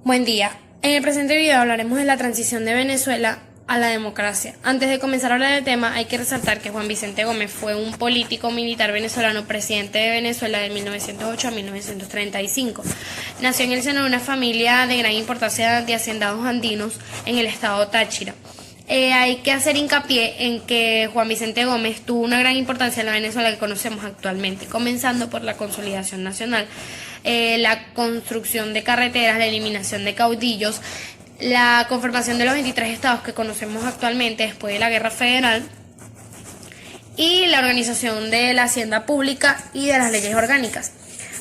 Buen día. En el presente video hablaremos de la transición de Venezuela a la democracia. Antes de comenzar a hablar del tema, hay que resaltar que Juan Vicente Gómez fue un político militar venezolano, presidente de Venezuela de 1908 a 1935. Nació en el seno de una familia de gran importancia de hacendados andinos en el estado Táchira. Hay que hacer hincapié en que Juan Vicente Gómez tuvo una gran importancia en la Venezuela que conocemos actualmente, comenzando por la consolidación nacional, la construcción de carreteras, la eliminación de caudillos, la conformación de los 23 estados que conocemos actualmente después de la Guerra Federal y la organización de la hacienda pública y de las leyes orgánicas.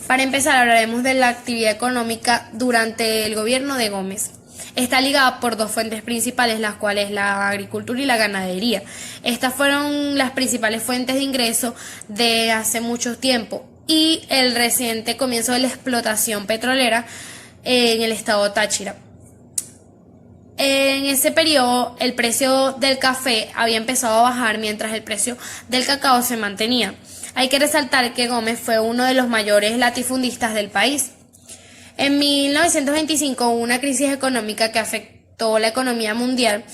Para empezar, hablaremos de la actividad económica durante el gobierno de Gómez. Está ligada por dos fuentes principales, las cuales la agricultura y la ganadería. Estas fueron las principales fuentes de ingreso de hace mucho tiempo y el reciente comienzo de la explotación petrolera en el estado Táchira. En ese periodo el precio del café había empezado a bajar mientras el precio del cacao se mantenía. Hay que resaltar que Gómez fue uno de los mayores latifundistas del país. En 1925 hubo una crisis económica que afectó la economía mundial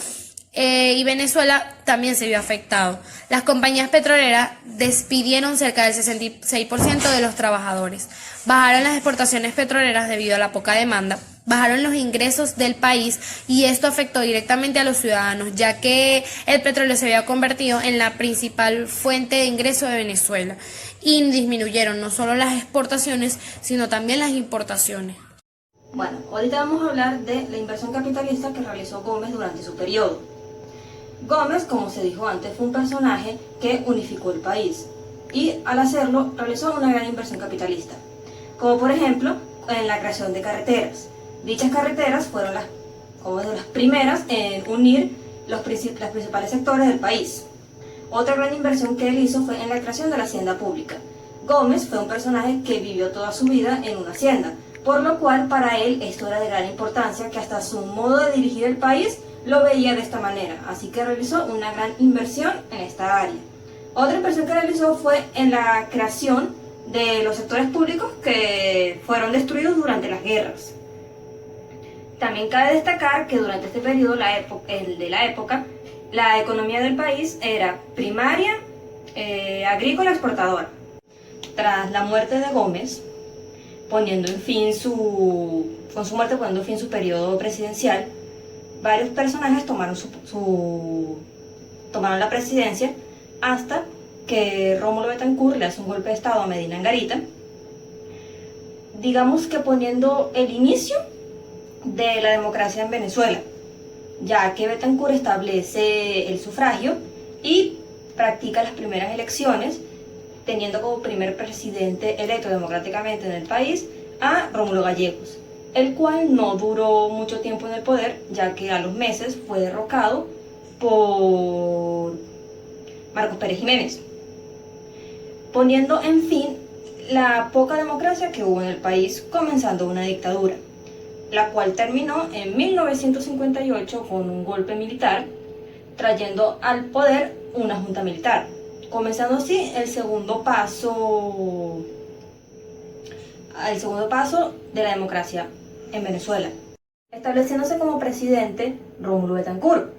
y Venezuela también se vio afectado. Las compañías petroleras despidieron cerca del 66% de los trabajadores. Bajaron las exportaciones petroleras debido a la poca demanda. Bajaron los ingresos del país y esto afectó directamente a los ciudadanos, ya que el petróleo se había convertido en la principal fuente de ingreso de Venezuela y disminuyeron no solo las exportaciones, sino también las importaciones. Bueno, ahorita vamos a hablar de la inversión capitalista que realizó Gómez durante su periodo. Gómez, como se dijo antes, fue un personaje que unificó el país y al hacerlo realizó una gran inversión capitalista, como por ejemplo en la creación de carreteras. Dichas carreteras fueron como de las primeras en unir los principales sectores del país. Otra gran inversión que él hizo fue en la creación de la hacienda pública. Gómez fue un personaje que vivió toda su vida en una hacienda, por lo cual para él esto era de gran importancia, que hasta su modo de dirigir el país lo veía de esta manera, así que realizó una gran inversión en esta área. Otra inversión que realizó fue en la creación de los sectores públicos que fueron destruidos durante las guerras. También cabe destacar que durante este periodo, la economía del país era primaria, agrícola, exportadora. Tras la muerte de Gómez, poniendo fin su periodo presidencial, varios personajes tomaron la presidencia hasta que Rómulo Betancourt le hace un golpe de estado a Medina Angarita, digamos que poniendo el inicio de la democracia en Venezuela, ya que Betancourt establece el sufragio y practica las primeras elecciones, teniendo como primer presidente electo democráticamente en el país a Rómulo Gallegos, el cual no duró mucho tiempo en el poder, ya que a los meses fue derrocado por Marcos Pérez Jiménez, poniendo en fin la poca democracia que hubo en el país, comenzando una dictadura, la cual terminó en 1958 con un golpe militar, trayendo al poder una junta militar, comenzando así el segundo paso de la democracia en Venezuela, estableciéndose como presidente Rómulo Betancourt,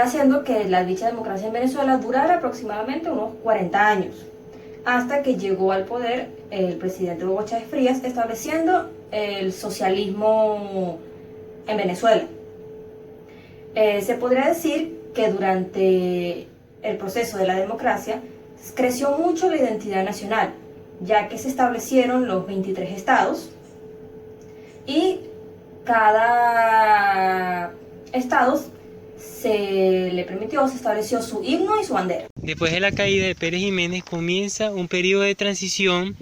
haciendo que la dicha democracia en Venezuela durara aproximadamente unos 40 años, hasta que llegó al poder el presidente Hugo Chávez Frías, estableciendo el socialismo en Venezuela. Se podría decir que durante el proceso de la democracia creció mucho la identidad nacional, ya que se establecieron los 23 estados y cada estado se estableció su himno y su bandera. Después de la caída de Pérez Jiménez comienza un periodo de transición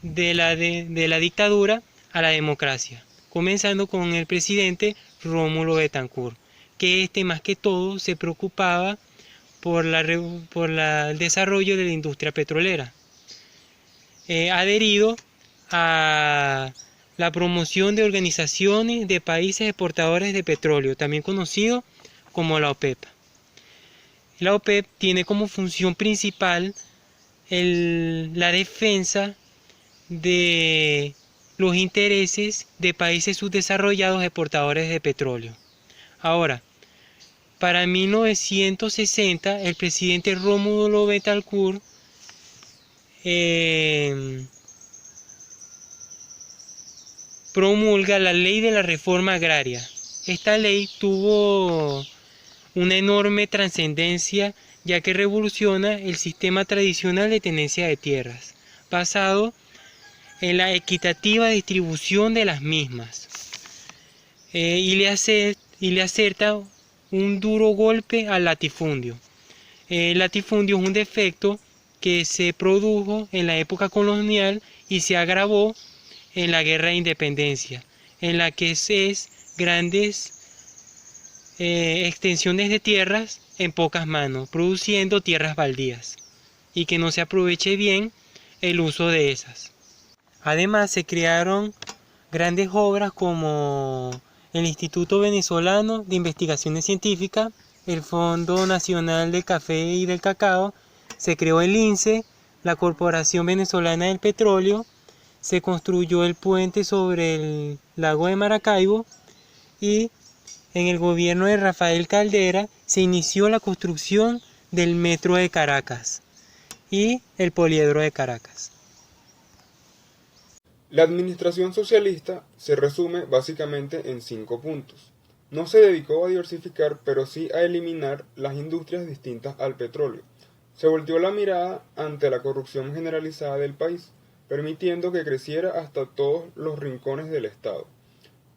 de la dictadura a la democracia, comenzando con el presidente Rómulo Betancourt, que más que todo se preocupaba por el desarrollo de la industria petrolera, adherido a la promoción de organizaciones de países exportadores de petróleo, también conocido como la OPEP. La OPEP tiene como función principal la defensa de los intereses de países subdesarrollados exportadores de petróleo. Ahora, para 1960, el presidente Rómulo Betancourt promulga la ley de la reforma agraria. Esta ley tuvo una enorme trascendencia, ya que revoluciona el sistema tradicional de tenencia de tierras, basado en la equitativa distribución de las mismas, y le acerta un duro golpe al latifundio. El latifundio es un defecto que se produjo en la época colonial y se agravó en la guerra de independencia, en la que es grandes extensiones de tierras en pocas manos, produciendo tierras baldías, y que no se aproveche bien el uso de esas. Además, se crearon grandes obras como el Instituto Venezolano de Investigaciones Científicas, el Fondo Nacional del Café y del Cacao, se creó el INSE, la Corporación Venezolana del Petróleo, se construyó el puente sobre el lago de Maracaibo, y en el gobierno de Rafael Caldera se inició la construcción del Metro de Caracas y el Poliedro de Caracas. La administración socialista se resume básicamente en 5 puntos. No se dedicó a diversificar, pero sí a eliminar las industrias distintas al petróleo. Se volteó la mirada ante la corrupción generalizada del país, permitiendo que creciera hasta todos los rincones del Estado.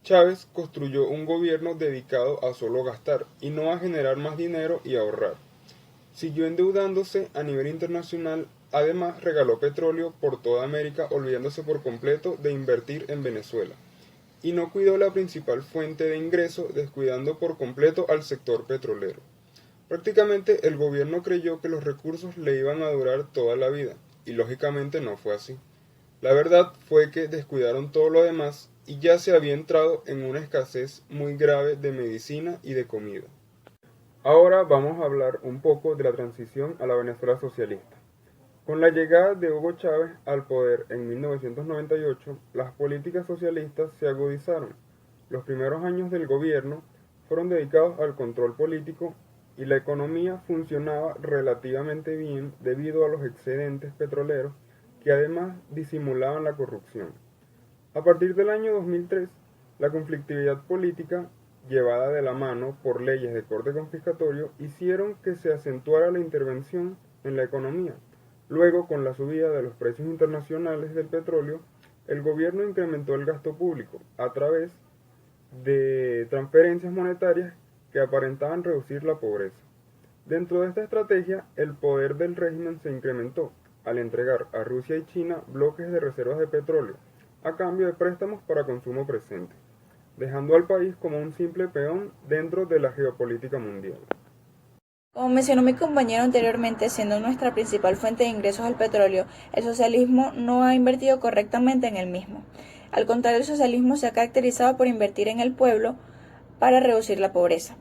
Chávez construyó un gobierno dedicado a solo gastar y no a generar más dinero y ahorrar. Siguió endeudándose a nivel internacional, además regaló petróleo por toda América, olvidándose por completo de invertir en Venezuela. Y no cuidó la principal fuente de ingreso, descuidando por completo al sector petrolero. Prácticamente el gobierno creyó que los recursos le iban a durar toda la vida, y lógicamente no fue así. La verdad fue que descuidaron todo lo demás y ya se había entrado en una escasez muy grave de medicina y de comida. Ahora vamos a hablar un poco de la transición a la Venezuela socialista. Con la llegada de Hugo Chávez al poder en 1998, las políticas socialistas se agudizaron. Los primeros años del gobierno fueron dedicados al control político y la economía funcionaba relativamente bien debido a los excedentes petroleros que además disimulaban la corrupción. A partir del año 2003, la conflictividad política, llevada de la mano por leyes de corte confiscatorio, hicieron que se acentuara la intervención en la economía. Luego, con la subida de los precios internacionales del petróleo, el gobierno incrementó el gasto público a través de transferencias monetarias que aparentaban reducir la pobreza. Dentro de esta estrategia, el poder del régimen se incrementó al entregar a Rusia y China bloques de reservas de petróleo, a cambio de préstamos para consumo presente, dejando al país como un simple peón dentro de la geopolítica mundial. Como mencionó mi compañero anteriormente, siendo nuestra principal fuente de ingresos el petróleo, el socialismo no ha invertido correctamente en el mismo. Al contrario, el socialismo se ha caracterizado por invertir en el pueblo para reducir la pobreza.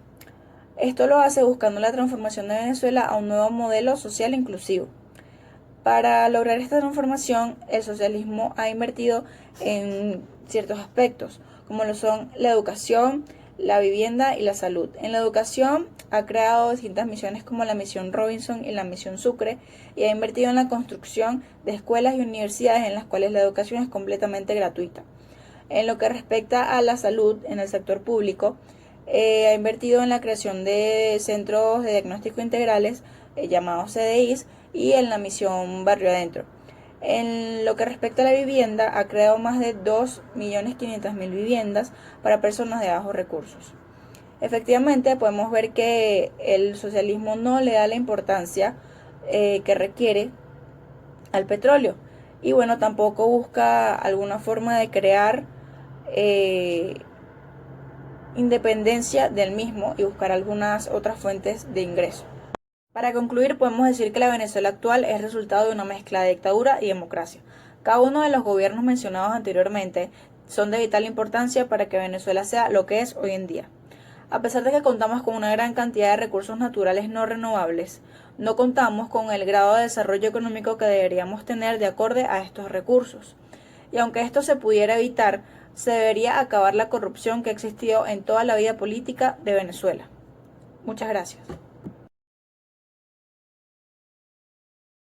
Esto lo hace buscando la transformación de Venezuela a un nuevo modelo social inclusivo. Para lograr esta transformación, el socialismo ha invertido en ciertos aspectos, como lo son la educación, la vivienda y la salud. En la educación ha creado distintas misiones como la misión Robinson y la misión Sucre, y ha invertido en la construcción de escuelas y universidades en las cuales la educación es completamente gratuita. En lo que respecta a la salud en el sector público, ha invertido en la creación de centros de diagnóstico integrales llamados CDIs y en la misión Barrio Adentro. En lo que respecta a la vivienda, ha creado más de 2.500.000 viviendas para personas de bajos recursos. Efectivamente, podemos ver que el socialismo no le da la importancia que requiere al petróleo, y bueno, tampoco busca alguna forma de crear independencia del mismo y buscar algunas otras fuentes de ingreso. Para concluir, podemos decir que la Venezuela actual es resultado de una mezcla de dictadura y democracia. Cada uno de los gobiernos mencionados anteriormente son de vital importancia para que Venezuela sea lo que es hoy en día. A pesar de que contamos con una gran cantidad de recursos naturales no renovables, no contamos con el grado de desarrollo económico que deberíamos tener de acorde a estos recursos. y aunque esto se pudiera evitar, se debería acabar la corrupción que ha existido en toda la vida política de Venezuela. Muchas gracias.